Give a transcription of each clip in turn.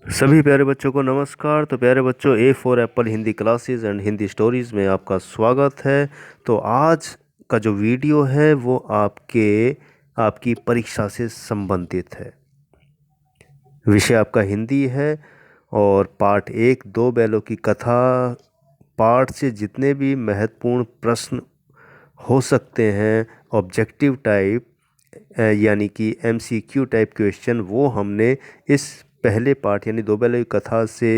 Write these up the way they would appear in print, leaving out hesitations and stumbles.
सभी प्यारे बच्चों को नमस्कार। तो प्यारे बच्चों, A for Apple Hindi classes and Hindi stories में आपका स्वागत है। तो आज का जो वीडियो है वो आपकी परीक्षा से संबंधित है। विषय आपका हिंदी है और पाठ 1 दो बैलों की कथा पाठ से जितने भी महत्वपूर्ण प्रश्न हो सकते हैं ऑब्जेक्टिव टाइप यानी कि एमसीक्यू टाइप क्वेश्चन, वो हमने इस पहले पार्ट यानी दो बैलों की कथा से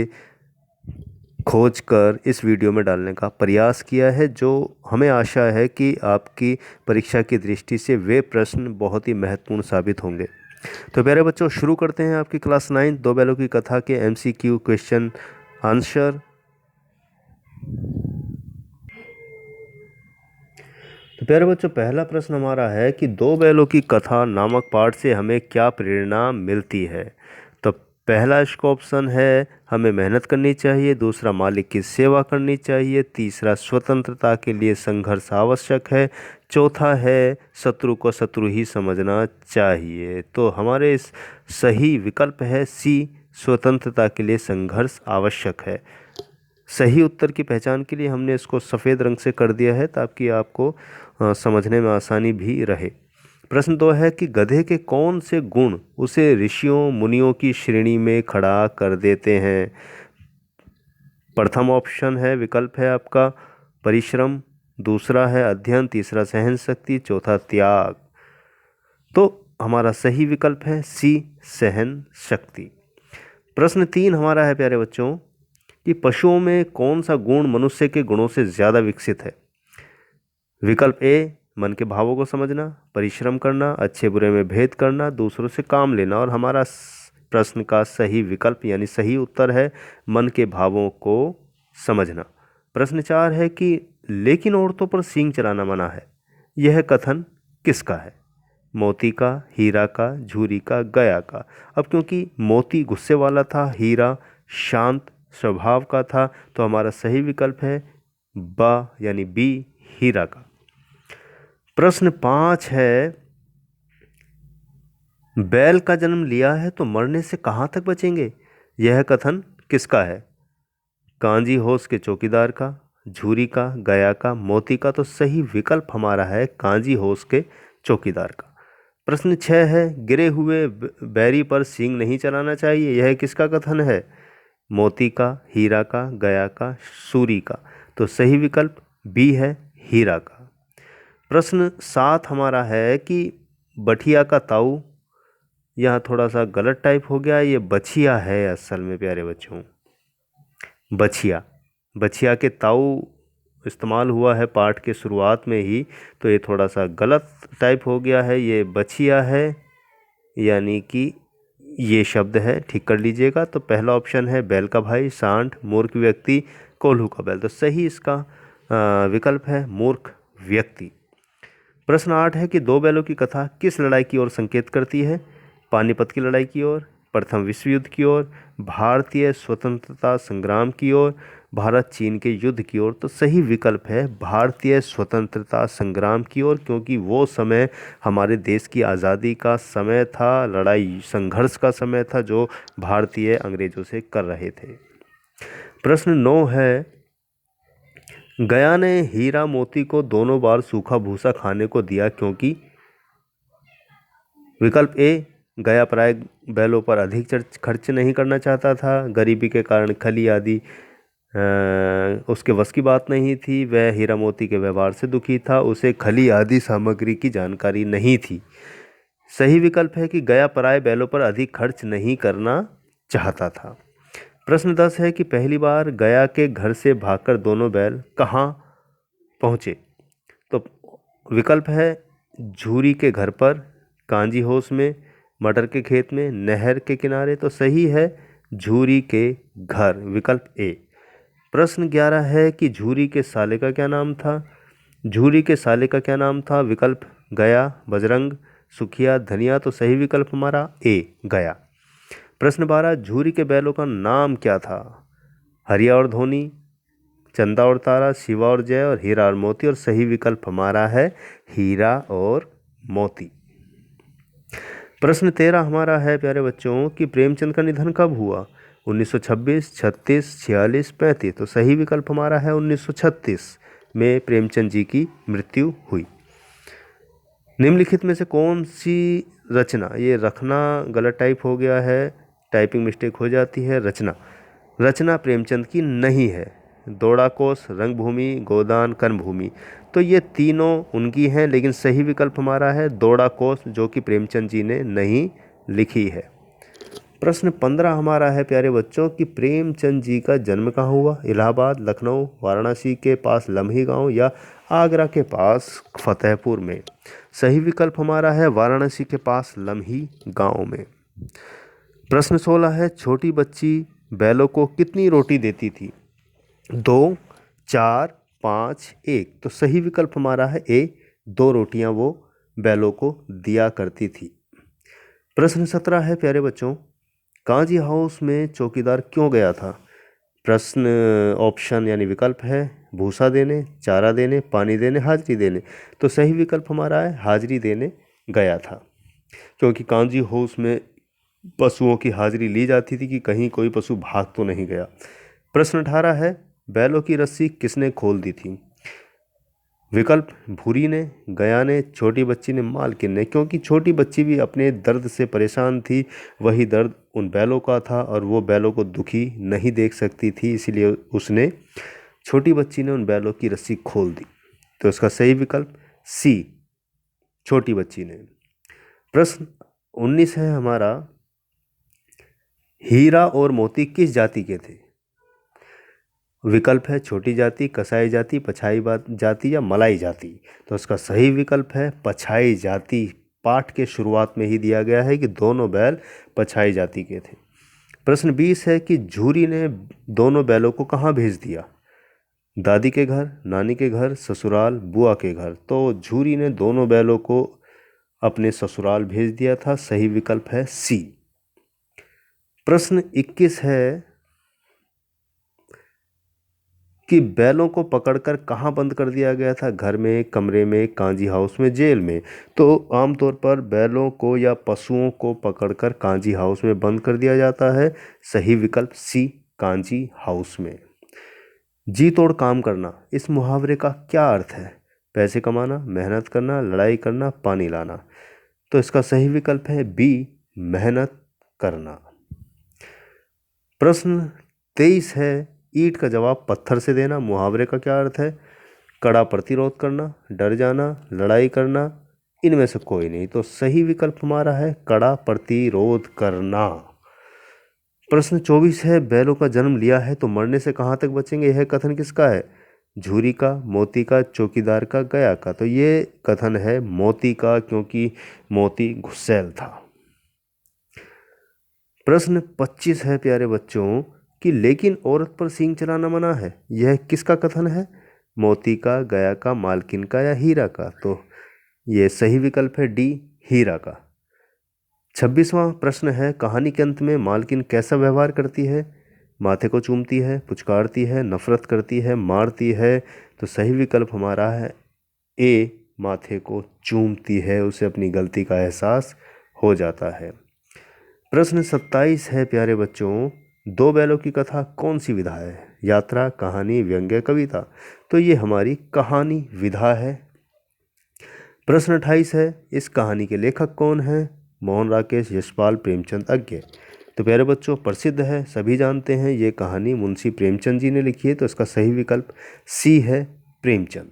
खोज कर इस वीडियो में डालने का प्रयास किया है, जो हमें आशा है कि आपकी परीक्षा की दृष्टि से वे प्रश्न बहुत ही महत्वपूर्ण साबित होंगे। तो प्यारे बच्चों, शुरू करते हैं आपकी क्लास 9 दो बैलों की कथा के एमसीक्यू क्वेश्चन आंसर। तो प्यारे बच्चों, पहला प्रश्न हमारा है कि दो बैलों की कथा नामक पाठ से हमें क्या प्रेरणा मिलती है। तो पहला इसका ऑप्शन है हमें मेहनत करनी चाहिए, दूसरा मालिक की सेवा करनी चाहिए, तीसरा स्वतंत्रता के लिए संघर्ष आवश्यक है, चौथा है शत्रु को शत्रु ही समझना चाहिए। तो हमारे इस सही विकल्प है सी, स्वतंत्रता के लिए संघर्ष आवश्यक है। सही उत्तर की पहचान के लिए हमने इसको सफ़ेद रंग से कर दिया है ताकि आपको समझने में आसानी भी रहे। प्रश्न 2 है कि गधे के कौन से गुण उसे ऋषियों मुनियों की श्रेणी में खड़ा कर देते हैं। प्रथम ऑप्शन है विकल्प है आपका परिश्रम, दूसरा है अध्ययन, तीसरा सहन शक्ति, चौथा त्याग। तो हमारा सही विकल्प है सी, सहन शक्ति। प्रश्न 3 हमारा है प्यारे बच्चों कि पशुओं में कौन सा गुण मनुष्य के गुणों से ज़्यादा विकसित है। विकल्प ए मन के भावों को समझना, परिश्रम करना, अच्छे बुरे में भेद करना, दूसरों से काम लेना। और हमारा प्रश्न का सही विकल्प यानी सही उत्तर है मन के भावों को समझना। प्रश्न 4 है कि लेकिन औरतों पर सींग चलाना मना है, यह कथन किसका है। मोती का, हीरा का, झूरी का, गया का। अब क्योंकि मोती गुस्से वाला था, हीरा शांत स्वभाव का था, तो हमारा सही विकल्प है बा यानी बी, हीरा का। प्रश्न 5 है बैल का जन्म लिया है तो मरने से कहाँ तक बचेंगे, यह कथन किसका है। कांजी होश के चौकीदार का, झूरी का, गया का, मोती का। तो सही विकल्प हमारा है कांजी होश के चौकीदार का। प्रश्न 6 है गिरे हुए बैरी पर सींग नहीं चलाना चाहिए, यह किसका कथन है। मोती का, हीरा का, गया का, सूरी का। तो सही विकल्प बी है हीरा का। प्रश्न 7 हमारा है कि बठिया का ताऊ, यहाँ थोड़ा सा गलत टाइप हो गया, ये बछिया है असल में प्यारे बच्चों, बछिया। बछिया के ताऊ इस्तेमाल हुआ है पाठ के शुरुआत में ही, तो ये थोड़ा सा गलत टाइप हो गया है, ये बछिया है यानी कि ये शब्द है, ठीक कर लीजिएगा। तो पहला ऑप्शन है बैल का भाई, सांड, मूर्ख व्यक्ति, कोल्हू का बैल। तो सही इसका विकल्प है मूर्ख व्यक्ति। प्रश्न 8 है कि दो बैलों की कथा किस लड़ाई की ओर संकेत करती है। पानीपत की लड़ाई की ओर, प्रथम विश्व युद्ध की ओर, भारतीय स्वतंत्रता संग्राम की ओर, भारत चीन के युद्ध की ओर। तो सही विकल्प है भारतीय स्वतंत्रता संग्राम की ओर, क्योंकि वो समय हमारे देश की आज़ादी का समय था, लड़ाई संघर्ष का समय था जो भारतीय अंग्रेज़ों से कर रहे थे। प्रश्न 9 है गया ने हीरा मोती को दोनों बार सूखा भूसा खाने को दिया क्योंकि। विकल्प ए गया प्राय बैलों पर अधिक खर्च नहीं करना चाहता था, गरीबी के कारण खली आदि उसके बस की बात नहीं थी, वह हीरा मोती के व्यवहार से दुखी था, उसे खली आदि सामग्री की जानकारी नहीं थी। सही विकल्प है कि गया प्राय बैलों पर अधिक खर्च नहीं करना चाहता था। प्रश्न 10 है कि पहली बार गया के घर से भागकर दोनों बैल कहाँ पहुँचे। तो विकल्प है झूरी के घर पर, कांजी होश में, मटर के खेत में, नहर के किनारे। तो सही है झूरी के घर, विकल्प ए। प्रश्न 11 है कि झूरी के साले का क्या नाम था। झूरी के साले का क्या नाम था। विकल्प गया, बजरंग, सुखिया, धनिया। तो सही विकल्प हमारा ए, गया। प्रश्न 12 झूरी के बैलों का नाम क्या था। हरिया और धोनी, चंदा और तारा, शिवा और जय, और हीरा और मोती। और सही विकल्प हमारा है हीरा और मोती। प्रश्न 13 हमारा है प्यारे बच्चों कि प्रेमचंद का निधन कब हुआ। 1926, 36, 46, 35। तो सही विकल्प हमारा है 1936 में प्रेमचंद जी की मृत्यु हुई। निम्नलिखित में से कौन सी रचना, ये रखना गलत टाइप हो गया है, टाइपिंग मिस्टेक हो जाती है, रचना प्रेमचंद की नहीं है? दोड़ाकोस, रंगभूमि, गोदान, कर्मभूमि। तो ये तीनों उनकी हैं, लेकिन सही विकल्प हमारा है दोड़ाकोस, जो कि प्रेमचंद जी ने नहीं लिखी है। प्रश्न 15 हमारा है प्यारे बच्चों कि प्रेमचंद जी का जन्म कहाँ हुआ? इलाहाबाद, लखनऊ, वाराणसी के पास लम्ही गांव या आगरा के पास फतेहपुर में? सही विकल्प हमारा है वाराणसी के पास लम्ही गांव में। प्रश्न 16 है छोटी बच्ची बैलों को कितनी रोटी देती थी? 2, 4, 5, 1। तो सही विकल्प हमारा है ए, 2 रोटियां वो बैलों को दिया करती थी। प्रश्न 17 है प्यारे बच्चों कांजी हाउस में चौकीदार क्यों गया था? प्रश्न ऑप्शन यानी विकल्प है भूसा देने, चारा देने, पानी देने, हाजिरी देने। तो सही विकल्प हमारा है हाजिरी देने गया था, क्योंकि कांजी हाउस में पशुओं की हाजिरी ली जाती थी कि कहीं कोई पशु भाग तो नहीं गया। प्रश्न 18 है बैलों की रस्सी किसने खोल दी थी? विकल्प भूरी ने, गया ने, छोटी बच्ची ने, मालकिन ने। क्योंकि छोटी बच्ची भी अपने दर्द से परेशान थी, वही दर्द उन बैलों का था और वो बैलों को दुखी नहीं देख सकती थी, इसीलिए उसने, छोटी बच्ची ने उन बैलों की रस्सी खोल दी। तो इसका सही विकल्प सी, छोटी बच्ची ने। प्रश्न 19 है हमारा हीरा और मोती किस जाति के थे? विकल्प है छोटी जाति, कसाई जाति, पछाई जाति या मलाई जाति। तो इसका सही विकल्प है पछाई जाति। पाठ के शुरुआत में ही दिया गया है कि दोनों बैल पछाई जाति के थे। प्रश्न 20 है कि झूरी ने दोनों बैलों को कहाँ भेज दिया? दादी के घर, नानी के घर, ससुराल, बुआ के घर। तो झूरी ने दोनों बैलों को अपने ससुराल भेज दिया था, सही विकल्प है सी। प्रश्न 21 है कि बैलों को पकड़कर कहाँ बंद कर दिया गया था? घर में, कमरे में, कांजी हाउस में, जेल में। तो आमतौर पर बैलों को या पशुओं को पकड़कर कांजी हाउस में बंद कर दिया जाता है, सही विकल्प सी, कांजी हाउस में। जी तोड़ काम करना, इस मुहावरे का क्या अर्थ है? पैसे कमाना, मेहनत करना, लड़ाई करना, पानी लाना। तो इसका सही विकल्प है बी, मेहनत करना। प्रश्न 23 है ईंट का जवाब पत्थर से देना, मुहावरे का क्या अर्थ है? कड़ा प्रतिरोध करना, डर जाना, लड़ाई करना, इनमें से कोई नहीं। तो सही विकल्प हमारा है कड़ा प्रतिरोध करना। प्रश्न 24 है बैलों का जन्म लिया है तो मरने से कहाँ तक बचेंगे? यह कथन किसका है? झूरी का, मोती का, चौकीदार का, गया का। तो ये कथन है मोती का, क्योंकि मोती घुसैल था। प्रश्न 25 है प्यारे बच्चों कि लेकिन औरत पर सींग चलाना मना है, यह किसका कथन है? मोती का, गया का, मालकिन का या हीरा का? तो ये सही विकल्प है डी, हीरा का। 26वां प्रश्न है कहानी के अंत में मालकिन कैसा व्यवहार करती है? माथे को चूमती है, पुचकारती है, नफरत करती है, मारती है। तो सही विकल्प हमारा है ए, माथे को चूमती है, उसे अपनी गलती का एहसास हो जाता है। प्रश्न 27 है प्यारे बच्चों दो बैलों की कथा कौन सी विधा है? यात्रा, कहानी, व्यंग्य, कविता। तो ये हमारी कहानी विधा है। प्रश्न 28 है इस कहानी के लेखक कौन हैं? मोहन राकेश, यशपाल, प्रेमचंद, अज्ञे। तो प्यारे बच्चों प्रसिद्ध है, सभी जानते हैं, ये कहानी मुंशी प्रेमचंद जी ने लिखी है। तो इसका सही विकल्प सी है, प्रेमचंद।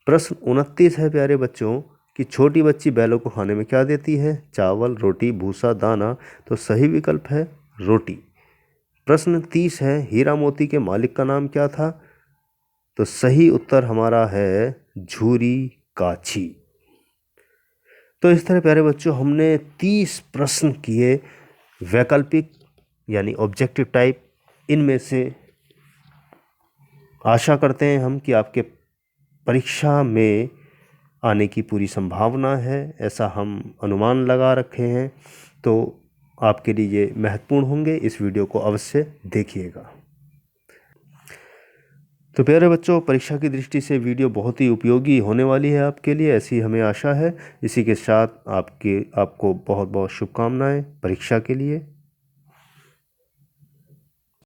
प्रश्न 29 है प्यारे बच्चों कि छोटी बच्ची बैलों को खाने में क्या देती है? चावल, रोटी, भूसा, दाना। तो सही विकल्प है रोटी। प्रश्न 30 है हीरा मोती के मालिक का नाम क्या था? तो सही उत्तर हमारा है झूरी काछी। तो इस तरह प्यारे बच्चों हमने 30 प्रश्न किए वैकल्पिक यानी ऑब्जेक्टिव टाइप। इनमें से आशा करते हैं हम कि आपके परीक्षा में आने की पूरी संभावना है, ऐसा हम अनुमान लगा रखे हैं। तो आपके लिए ये महत्वपूर्ण होंगे, इस वीडियो को अवश्य देखिएगा। तो प्यारे बच्चों परीक्षा की दृष्टि से वीडियो बहुत ही उपयोगी होने वाली है आपके लिए, ऐसी हमें आशा है। इसी के साथ आपको बहुत बहुत शुभकामनाएं परीक्षा के लिए।